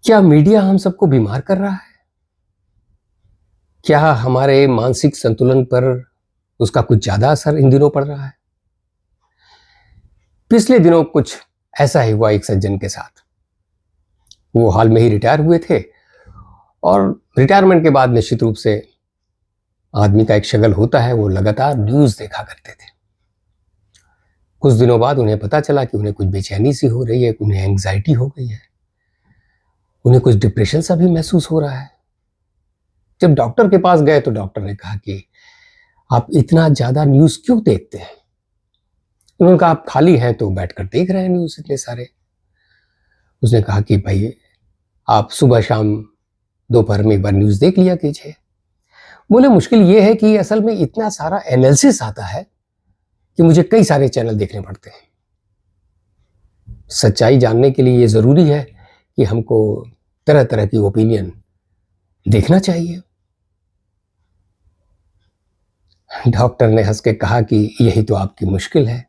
क्या मीडिया हम सबको बीमार कर रहा है? क्या हमारे मानसिक संतुलन पर उसका कुछ ज्यादा असर इन दिनों पड़ रहा है? पिछले दिनों कुछ ऐसा ही हुआ एक सज्जन के साथ। वो हाल में ही रिटायर हुए थे और रिटायरमेंट के बाद निश्चित रूप से आदमी का एक शगल होता है, वो लगातार न्यूज देखा करते थे। कुछ दिनों बाद उन्हें पता चला कि उन्हें कुछ बेचैनी सी हो रही है, उन्हें एंग्जाइटी हो गई है, उन्हें कुछ डिप्रेशन सा भी महसूस हो रहा है। जब डॉक्टर के पास गए तो डॉक्टर ने कहा कि आप इतना ज्यादा न्यूज क्यों देखते हैं? उन्होंने कहा आप खाली हैं तो बैठकर देख रहे हैं न्यूज इतने सारे। उसने कहा कि भाई आप सुबह शाम दोपहर में एक बार न्यूज देख लिया कीजिए। बोले मुश्किल ये है कि असल में इतना सारा एनालिसिस आता है कि मुझे कई सारे चैनल देखने पड़ते हैं। सच्चाई जानने के लिए ये जरूरी है कि हमको तरह तरह की ओपिनियन देखना चाहिए। डॉक्टर ने हंस के कहा कि यही तो आपकी मुश्किल है,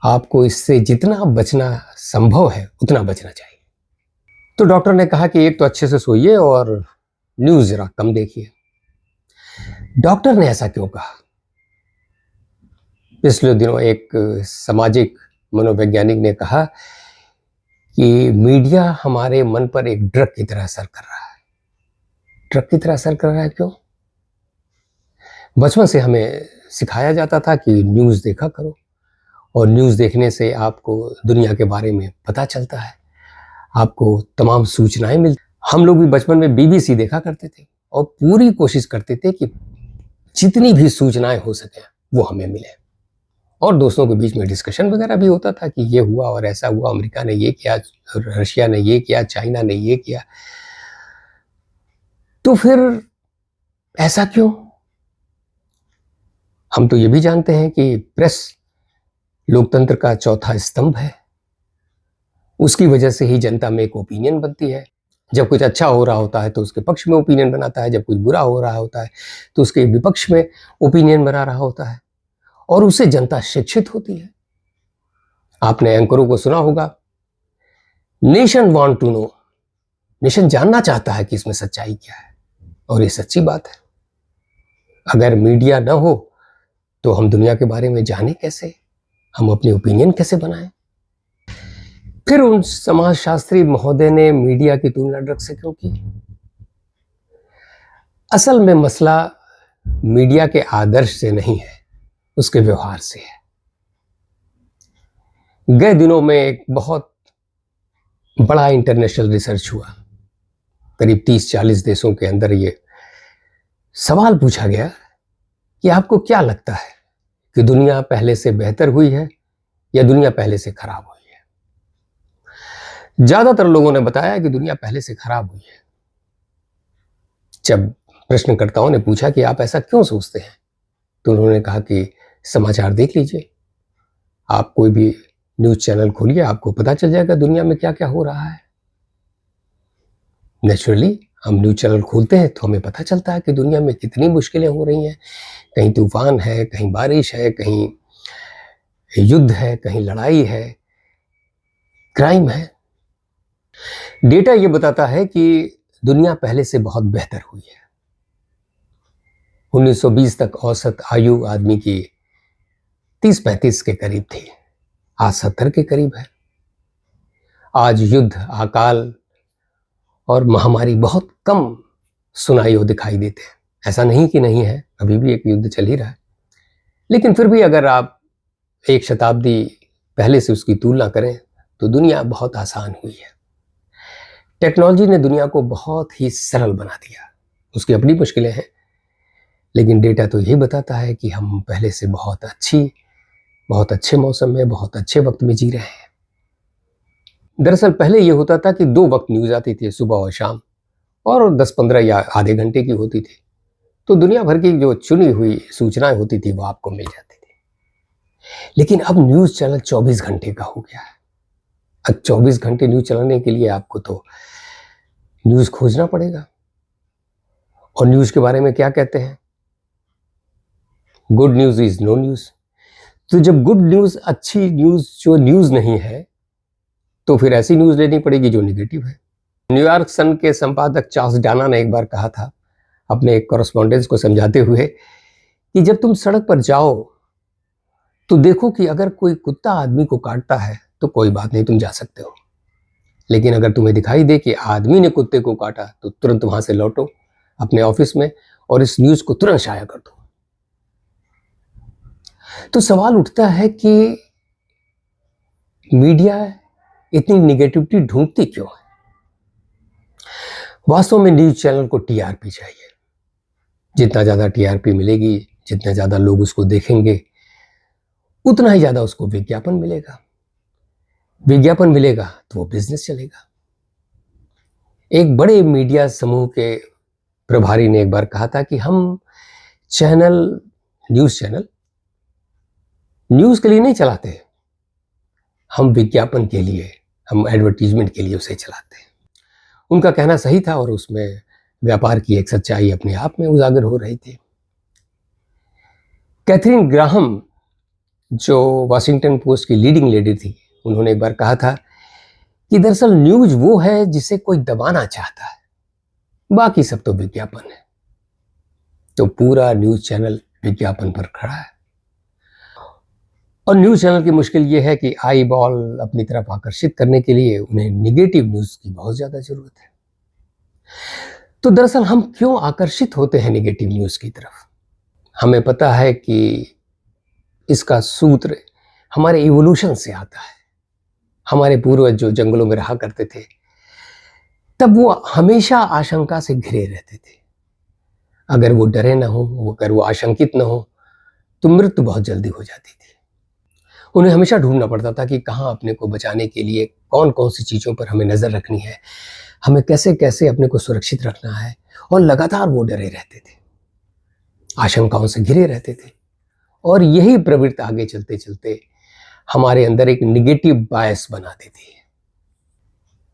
आपको इससे जितना बचना संभव है उतना बचना चाहिए। तो डॉक्टर ने कहा कि एक तो अच्छे से सोइए और न्यूज जरा कम देखिए। डॉक्टर ने ऐसा क्यों कहा? पिछले दिनों एक सामाजिक मनोवैज्ञानिक ने कहा कि मीडिया हमारे मन पर एक ड्रग की तरह असर कर रहा है। ड्रग की तरह असर कर रहा है क्यों? बचपन से हमें सिखाया जाता था कि न्यूज देखा करो और न्यूज देखने से आपको दुनिया के बारे में पता चलता है, आपको तमाम सूचनाएं मिलती। हम लोग भी बचपन में बीबीसी देखा करते थे और पूरी कोशिश करते थे कि जितनी भी सूचनाएं हो सके वो हमें मिले। और दोस्तों के बीच में डिस्कशन वगैरह भी होता था कि ये हुआ और ऐसा हुआ, अमेरिका ने ये किया, रशिया ने ये किया, चाइना ने ये किया। तो फिर ऐसा क्यों? हम तो ये भी जानते हैं कि प्रेस लोकतंत्र का चौथा स्तंभ है। उसकी वजह से ही जनता में एक ओपिनियन बनती है। जब कुछ अच्छा हो रहा होता है तो उसके पक्ष में ओपिनियन बनाता है, जब कुछ बुरा हो रहा होता है तो उसके विपक्ष में ओपिनियन बना रहा होता है और उससे जनता शिक्षित होती है। आपने एंकरों को सुना होगा, nation want to know. Nation जानना चाहता है कि इसमें सच्चाई क्या है, और ये सच्ची बात है। अगर मीडिया ना हो तो हम दुनिया के बारे में जाने कैसे, हम अपनी ओपिनियन कैसे बनाएं? फिर उन समाजशास्त्री महोदय ने मीडिया की तुलना ड्रग से क्यों की? असल में मसला मीडिया के आदर्श से नहीं है, उसके व्यवहार से है। गए दिनों में एक बहुत बड़ा इंटरनेशनल रिसर्च हुआ। करीब 30-40 देशों के अंदर ये सवाल पूछा गया कि आपको क्या लगता है कि दुनिया पहले से बेहतर हुई है या दुनिया पहले से खराब हुई है? ज्यादातर लोगों ने बताया कि दुनिया पहले से खराब हुई है। जब प्रश्नकर्ताओं ने पूछा कि आप ऐसा क्यों सोचते हैं, तो उन्होंने कहा कि समाचार देख लीजिए, आप कोई भी न्यूज चैनल खोलिए, आपको पता चल जाएगा दुनिया में क्या क्या हो रहा है। नेचुरली हम न्यूज चैनल खोलते हैं तो हमें पता चलता है कि दुनिया में कितनी मुश्किलें हो रही हैं। कहीं तूफान है, कहीं बारिश है, कहीं युद्ध है, कहीं लड़ाई है, क्राइम है। डेटा ये बताता है कि दुनिया पहले से बहुत बेहतर हुई है। 1920 तक औसत आयु आदमी की 30-35 के करीब थी, आज 70 के करीब है। आज युद्ध, अकाल और महामारी बहुत कम सुनाई और दिखाई देते हैं। ऐसा नहीं कि नहीं है, अभी भी एक युद्ध चल ही रहा है, लेकिन फिर भी अगर आप एक शताब्दी पहले से उसकी तुलना करें तो दुनिया बहुत आसान हुई है। टेक्नोलॉजी ने दुनिया को बहुत ही सरल बना दिया। उसकी अपनी मुश्किलें हैं, लेकिन डेटा तो यही बताता है कि हम पहले से बहुत अच्छे मौसम में, बहुत अच्छे वक्त में जी रहे हैं। दरअसल पहले ये होता था कि 2 वक्त न्यूज आती थी, सुबह और शाम, और 10-15 या आधे घंटे की होती थी। तो दुनिया भर की जो चुनी हुई सूचनाएं होती थी वो आपको मिल जाती थी। लेकिन अब न्यूज चैनल 24 घंटे का हो गया है। अब 24 घंटे न्यूज चलाने के लिए आपको तो न्यूज खोजना पड़ेगा। और न्यूज के बारे में क्या कहते हैं? Good news is no news. तो जब गुड न्यूज, अच्छी न्यूज जो न्यूज नहीं है, तो फिर ऐसी न्यूज लेनी पड़ेगी जो निगेटिव है। न्यूयॉर्क सन के संपादक चार्ल्स डाना ने एक बार कहा था अपने एक कॉरेस्पॉन्डेंस को समझाते हुए कि जब तुम सड़क पर जाओ तो देखो कि अगर कोई कुत्ता आदमी को काटता है तो कोई बात नहीं, तुम जा सकते हो, लेकिन अगर तुम्हें दिखाई दे कि आदमी ने कुत्ते को काटा तो तुरंत वहां से लौटो अपने ऑफिस में और इस न्यूज को तुरंत शाया कर दो। तो सवाल उठता है कि मीडिया इतनी निगेटिविटी ढूंढती क्यों है? वास्तव में न्यूज चैनल को टीआरपी चाहिए। जितना ज्यादा टीआरपी मिलेगी, जितना ज्यादा लोग उसको देखेंगे, उतना ही ज्यादा उसको विज्ञापन मिलेगा। विज्ञापन मिलेगा तो वो बिजनेस चलेगा। एक बड़े मीडिया समूह के प्रभारी ने एक बार कहा था कि हम न्यूज चैनल न्यूज के लिए नहीं चलाते, हम विज्ञापन के लिए, हम एडवर्टीजमेंट के लिए उसे चलाते हैं। उनका कहना सही था और उसमें व्यापार की एक सच्चाई अपने आप में उजागर हो रही थी। कैथरीन ग्राहम, जो वॉशिंगटन पोस्ट की लीडिंग लेडी थी, उन्होंने एक बार कहा था कि दरअसल न्यूज वो है जिसे कोई दबाना चाहता है, बाकी सब तो विज्ञापन है। तो पूरा न्यूज चैनल विज्ञापन पर खड़ा है। और न्यूज चैनल की मुश्किल यह है कि आई बॉल अपनी तरफ आकर्षित करने के लिए उन्हें निगेटिव न्यूज की बहुत ज्यादा जरूरत है। तो दरअसल हम क्यों आकर्षित होते हैं निगेटिव न्यूज की तरफ? हमें पता है कि इसका सूत्र हमारे इवोल्यूशन से आता है। हमारे पूर्वज जो जंगलों में रहा करते थे, तब वो हमेशा आशंका से घिरे रहते थे। अगर वो डरे ना हो, अगर वो आशंकित ना हो, तो मृत्यु बहुत जल्दी हो जाती थी। उन्हें हमेशा ढूंढना पड़ता था कि कहाँ अपने को बचाने के लिए कौन कौन सी चीज़ों पर हमें नज़र रखनी है, हमें कैसे कैसे अपने को सुरक्षित रखना है। और लगातार वो डरे रहते थे, आशंकाओं से घिरे रहते थे। और यही प्रवृत्ति आगे चलते चलते हमारे अंदर एक निगेटिव बायस बना देती है,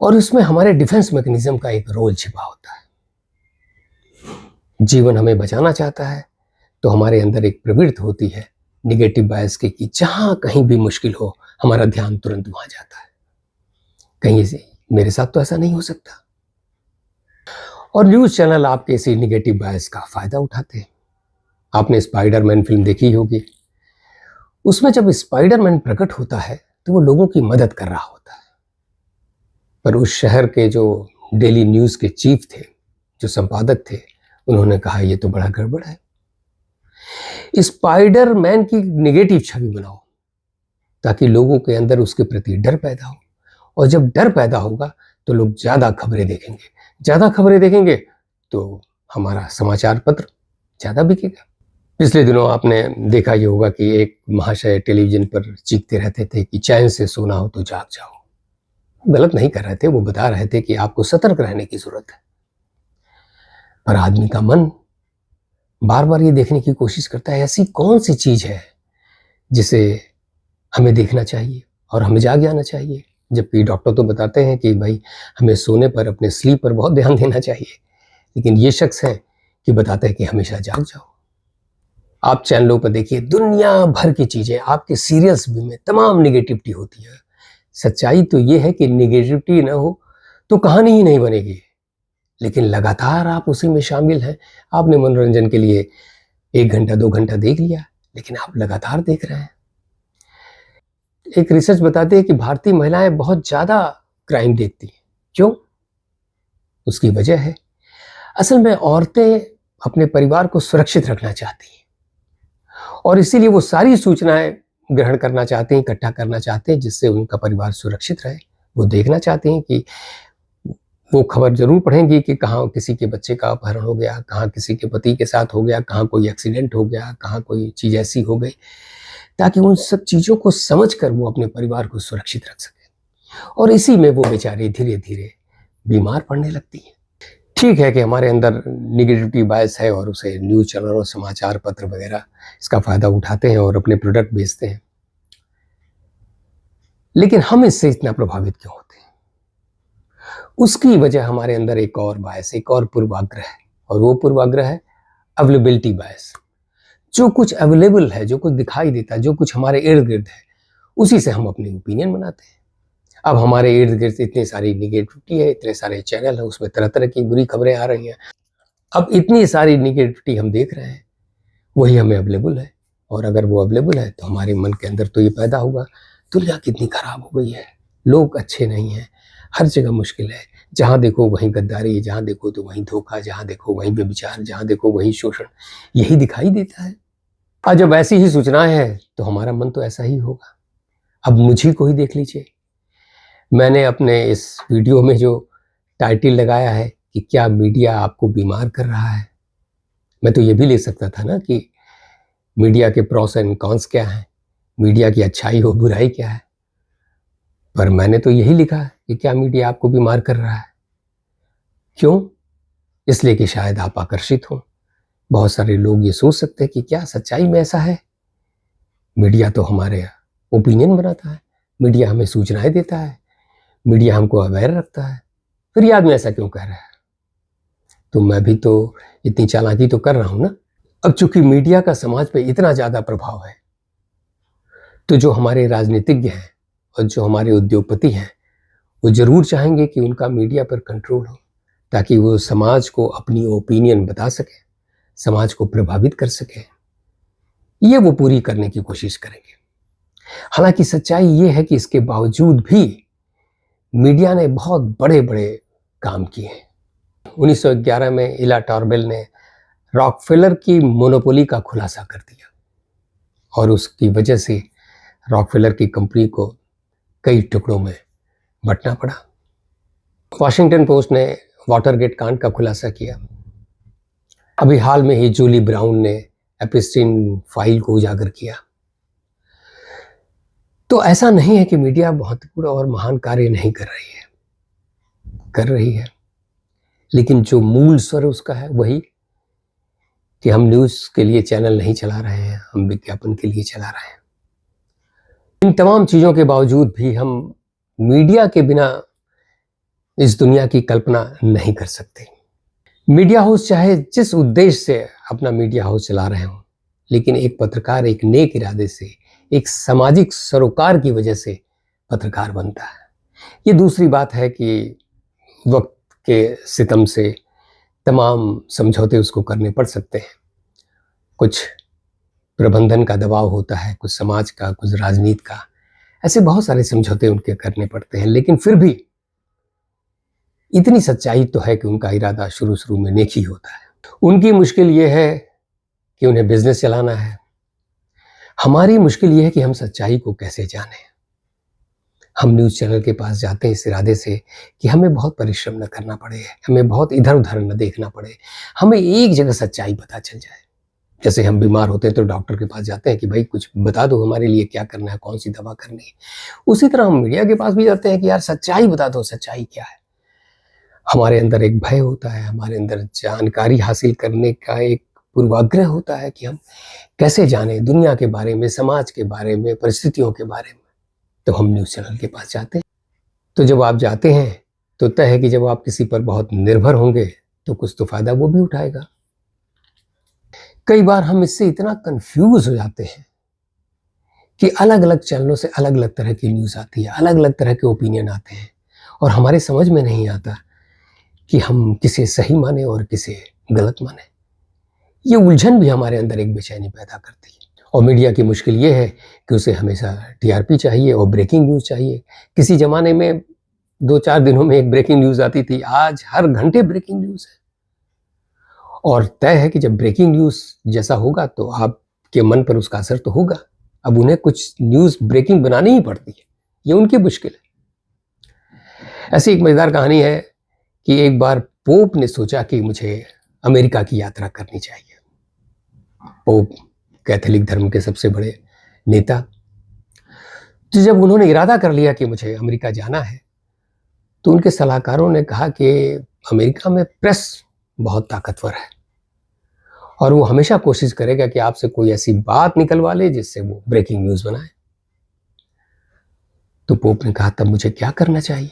और उसमें हमारे डिफेंस मैकेनिज्म का एक रोल छिपा होता है। जीवन हमें बचाना चाहता है तो हमारे अंदर एक प्रवृत्ति होती है निगेटिव बायस की कि जहां कहीं भी मुश्किल हो हमारा ध्यान तुरंत वहां जाता है, कहीं से मेरे साथ तो ऐसा नहीं हो सकता। और न्यूज चैनल आपके इसी निगेटिव बायस का फायदा उठाते हैं। आपने स्पाइडरमैन फिल्म देखी होगी। उसमें जब स्पाइडरमैन प्रकट होता है तो वो लोगों की मदद कर रहा होता है, पर उस शहर के जो डेली न्यूज के चीफ थे, जो संपादक थे, उन्होंने कहा ये तो बड़ा गड़बड़ है। स्पाइडरमैन की नेगेटिव छवि बनाओ ताकि लोगों के अंदर उसके प्रति डर पैदा हो, और जब डर पैदा होगा तो लोग ज्यादा खबरें देखेंगे, ज्यादा खबरें देखेंगे तो हमारा समाचार पत्र ज्यादा बिकेगा। पिछले दिनों आपने देखा ये होगा कि एक महाशय टेलीविजन पर चीखते रहते थे कि चैन से सोना हो तो जाग जाओ। गलत नहीं कर रहे थे, वो बता रहे थे कि आपको सतर्क रहने की जरूरत है। पर आदमी का मन बार बार ये देखने की कोशिश करता है ऐसी कौन सी चीज है जिसे हमें देखना चाहिए और हमें जाग जाना चाहिए, जबकि डॉक्टर तो बताते हैं कि भाई हमें सोने पर, अपने स्लीप पर बहुत ध्यान देना चाहिए, लेकिन ये शख्स है कि बताते हैं कि हमेशा जाग जाओ। आप चैनलों पर देखिए, दुनिया भर की चीजें, आपके सीरियल्स भी में तमाम निगेटिविटी होती है। सच्चाई तो ये है कि निगेटिविटी ना हो तो कहानी ही नहीं बनेगी, लेकिन लगातार आप उसी में शामिल हैं। आपने मनोरंजन के लिए 1 घंटा 2 घंटा देख लिया, लेकिन आप लगातार देख रहे हैं। एक रिसर्च बताती है कि भारतीय महिलाएं बहुत ज्यादा क्राइम देखती हैं। क्यों? उसकी वजह है, असल में औरतें अपने परिवार को सुरक्षित रखना चाहती हैं, और इसीलिए वो सारी सूचनाएं ग्रहण करना चाहते हैं, इकट्ठा करना चाहते हैं जिससे उनका परिवार सुरक्षित रहे। वो देखना चाहते हैं कि वो खबर जरूर पढ़ेंगी कि कहाँ किसी के बच्चे का अपहरण हो गया, कहाँ किसी के पति के साथ हो गया, कहाँ कोई एक्सीडेंट हो गया, कहाँ कोई चीज़ ऐसी हो गई, ताकि उन सब चीज़ों को समझकर वो अपने परिवार को सुरक्षित रख सके। और इसी में वो बेचारी धीरे धीरे बीमार पड़ने लगती है। ठीक है कि हमारे अंदर निगेटिविटी बायस है और उसे न्यूज़ चैनल और समाचार पत्र वगैरह इसका फ़ायदा उठाते हैं और अपने प्रोडक्ट बेचते हैं, लेकिन हम इससे इतना प्रभावित क्यों होते हैं? उसकी वजह हमारे अंदर एक और बायस, एक और पूर्वाग्रह है, और वो पूर्वाग्रह है अवेलेबिलिटी बायस। जो कुछ अवेलेबल है, जो कुछ दिखाई देता है, जो कुछ हमारे इर्द गिर्द है, उसी से हम अपनी ओपिनियन बनाते हैं। अब हमारे इर्द गिर्द इतनी सारी निगेटिविटी है, इतने सारे चैनल है, उसमें तरह तरह की बुरी खबरें आ रही हैं। अब इतनी सारी निगेटिविटी हम देख रहे हैं, वही हमें अवेलेबल है, और अगर वो अवेलेबल है तो हमारे मन के अंदर तो ये पैदा होगा, दुनिया कितनी खराब हो गई है, लोग अच्छे नहीं हैं, हर जगह मुश्किल है, जहाँ देखो वहीं गद्दारी, जहाँ देखो तो वहीं धोखा, जहाँ देखो वहीं व्यभिचार, जहाँ देखो वहीं शोषण, यही दिखाई देता है। और जब ऐसी ही सूचनाएं हैं तो हमारा मन तो ऐसा ही होगा। अब मुझे को ही देख लीजिए, मैंने अपने इस वीडियो में जो टाइटल लगाया है कि क्या मीडिया आपको बीमार कर रहा है, मैं तो ये भी लिख सकता था ना कि मीडिया के प्रॉस एंड कॉन्स क्या हैं, मीडिया की अच्छाई और बुराई क्या है, पर मैंने तो यही लिखा है कि क्या मीडिया आपको बीमार कर रहा है। क्यों? इसलिए कि शायद आप आकर्षित हो। बहुत सारे लोग ये सोच सकते हैं कि क्या सच्चाई में ऐसा है। मीडिया तो हमारे ओपिनियन बनाता है, मीडिया हमें सूचनाएं देता है, मीडिया हमको अवेयर रखता है, फिर ये आदमी ऐसा क्यों कह रहा है। तो मैं भी तो इतनी चालाकी तो कर रहा हूं ना। अब चूंकि मीडिया का समाज पे इतना ज्यादा प्रभाव है, तो जो हमारे राजनीतिज्ञ हैं और जो हमारे उद्योगपति हैं, वो जरूर चाहेंगे कि उनका मीडिया पर कंट्रोल हो, ताकि वो समाज को अपनी ओपिनियन बता सके, समाज को प्रभावित कर सके। ये वो पूरी करने की कोशिश करेंगे। हालांकि सच्चाई ये है कि इसके बावजूद भी मीडिया ने बहुत बड़े बड़े काम किए हैं। 1911 में इला टॉर्बेल ने रॉकफेलर की मोनोपोली का खुलासा कर दिया, और उसकी वजह से रॉकफेलर की कंपनी को कई टुकड़ों में बंटना पड़ा। वॉशिंगटन पोस्ट ने वाटरगेट कांड का खुलासा किया। अभी हाल में ही जूली ब्राउन ने एप्स्टीन फाइल को उजागर किया। तो ऐसा नहीं है कि मीडिया महत्वपूर्ण और महान कार्य नहीं कर रही है, कर रही है, लेकिन जो मूल स्वर उसका है वही कि हम न्यूज़ के लिए चैनल नहीं चला रहे हैं, हम विज्ञापन के लिए चला रहे हैं। इन तमाम चीज़ों के बावजूद भी हम मीडिया के बिना इस दुनिया की कल्पना नहीं कर सकते। मीडिया हाउस चाहे जिस उद्देश्य से अपना मीडिया हाउस चला रहे हों, लेकिन एक पत्रकार एक नेक इरादे से, एक सामाजिक सरोकार की वजह से पत्रकार बनता है। ये दूसरी बात है कि वक्त के सितम से तमाम समझौते उसको करने पड़ सकते हैं। कुछ प्रबंधन का दबाव होता है, कुछ समाज का, कुछ राजनीति का, ऐसे बहुत सारे समझौते उनके करने पड़ते हैं, लेकिन फिर भी इतनी सच्चाई तो है कि उनका इरादा शुरू शुरू में नेक ही होता है। उनकी मुश्किल ये है कि उन्हें बिजनेस चलाना है। हमारी मुश्किल ये है कि हम सच्चाई को कैसे जानें। हम न्यूज़ चैनल के पास जाते हैं इस इरादे से कि हमें बहुत परिश्रम न करना पड़े, हमें बहुत इधर उधर न देखना पड़े, हमें एक जगह सच्चाई पता चल जाए। जैसे हम बीमार होते हैं तो डॉक्टर के पास जाते हैं कि भाई कुछ बता दो हमारे लिए, क्या करना है, कौन सी दवा करनी है। उसी तरह हम मीडिया के पास भी जाते हैं कि यार सच्चाई बता दो, सच्चाई क्या है। हमारे अंदर एक भय होता है, हमारे अंदर जानकारी हासिल करने का एक पूर्वाग्रह होता है कि हम कैसे जाने दुनिया के बारे में, समाज के बारे में, परिस्थितियों के बारे में। तो हम न्यूज़ चैनल के पास जाते हैं। तो जब आप जाते हैं तो तय है कि जब आप किसी पर बहुत निर्भर होंगे तो कुछ तो फायदा वो भी उठाएगा। कई बार हम इससे इतना कंफ्यूज हो जाते हैं कि अलग अलग चैनलों से अलग अलग तरह की न्यूज़ आती है, अलग अलग तरह के ओपिनियन आते हैं, और हमारे समझ में नहीं आता कि हम किसे सही माने और किसे गलत माने। ये उलझन भी हमारे अंदर एक बेचैनी पैदा करती है। और मीडिया की मुश्किल ये है कि उसे हमेशा टीआरपी चाहिए और ब्रेकिंग न्यूज़ चाहिए। किसी ज़माने में 2-4 दिनों में एक ब्रेकिंग न्यूज़ आती थी, आज हर घंटे ब्रेकिंग न्यूज़ है। और तय है कि जब ब्रेकिंग न्यूज़ जैसा होगा तो आपके मन पर उसका असर तो होगा। अब उन्हें कुछ न्यूज़ ब्रेकिंग बनानी ही पड़ती है, ये उनकी मुश्किल है। ऐसी एक मज़ेदार कहानी है कि एक बार पोप ने सोचा कि मुझे अमेरिका की यात्रा करनी चाहिए। पोप कैथोलिक धर्म के सबसे बड़े नेता। तो जब उन्होंने इरादा कर लिया कि मुझे अमेरिका जाना है, तो उनके सलाहकारों ने कहा कि अमेरिका में प्रेस बहुत ताकतवर है और वो हमेशा कोशिश करेगा कि आपसे कोई ऐसी बात निकलवा ले जिससे वो ब्रेकिंग न्यूज़ बनाए। तो पोप ने कहा तब मुझे क्या करना चाहिए।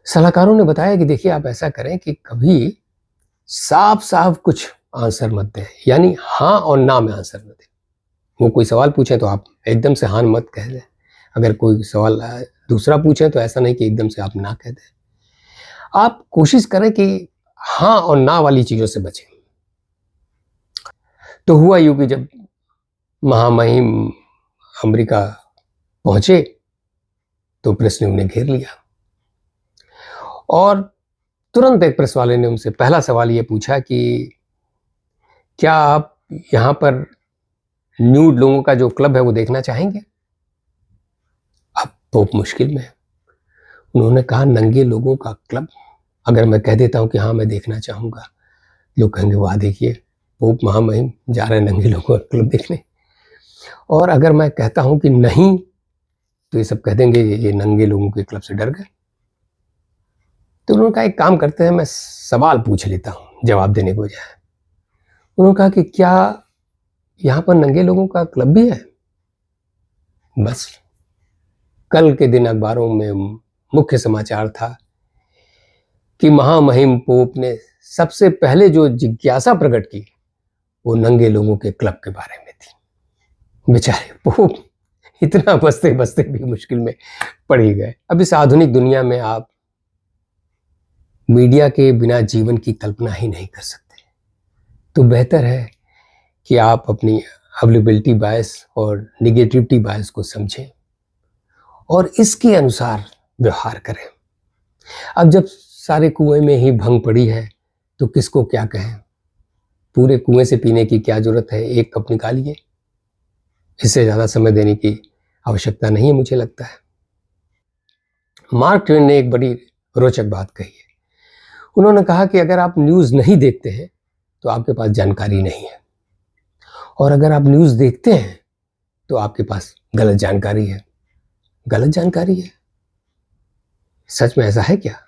सलाहकारों ने बताया कि देखिए आप ऐसा करें कि कभी साफ साफ कुछ आंसर मत दें, यानी हाँ और ना में आंसर मत दें। वो कोई सवाल पूछे तो आप एकदम से हाँ मत कह दें, अगर कोई सवाल दूसरा पूछे तो ऐसा नहीं कि एकदम से आप ना कह दें। आप कोशिश करें कि हाँ और ना वाली चीज़ों से बचें। तो हुआ यूँ कि जब महामहिम अमेरिका पहुँचे तो प्रेस ने उन्हें घेर लिया और तुरंत एक प्रेस वाले ने उनसे पहला सवाल ये पूछा कि क्या आप यहाँ पर न्यूड लोगों का जो क्लब है वो देखना चाहेंगे? अब पोप मुश्किल में है। उन्होंने कहा, नंगे लोगों का क्लब? अगर मैं कह देता हूँ कि हाँ मैं देखना चाहूँगा, लोग कहेंगे वाह देखिए पोप महामहिम जा रहे हैं नंगे लोगों का क्लब देखने। और अगर मैं कहता हूँ कि नहीं, तो ये सब कह देंगे ये नंगे लोगों के क्लब से डर गए। तो उन्होंने कहा एक काम करते हैं, मैं सवाल पूछ लेता हूँ जवाब देने को बजाय। उन्होंने कहा कि क्या यहाँ पर नंगे लोगों का क्लब भी है? बस कल के दिन अखबारों में मुख्य समाचार था कि महामहिम पोप ने सबसे पहले जो जिज्ञासा प्रकट की वो नंगे लोगों के क्लब के बारे में थी। बेचारे पोप इतना बसते बसते भी मुश्किल में पड़ ही गए। अब इस आधुनिक दुनिया में आप मीडिया के बिना जीवन की कल्पना ही नहीं कर सकते। तो बेहतर है कि आप अपनी अवेलेबिलिटी बायस और निगेटिविटी बायस को समझें और इसके अनुसार व्यवहार करें। अब जब सारे कुएं में ही भंग पड़ी है तो किसको क्या कहें? पूरे कुएं से पीने की क्या जरूरत है, एक कप निकालिए। इससे ज़्यादा समय देने की आवश्यकता नहीं है मुझे लगता है। मार्क ट्वेन ने एक बड़ी रोचक बात कही है। उन्होंने कहा कि अगर आप न्यूज़ नहीं देखते हैं तो आपके पास जानकारी नहीं है, और अगर आप न्यूज़ देखते हैं तो आपके पास गलत जानकारी है। गलत जानकारी है? सच में ऐसा है क्या?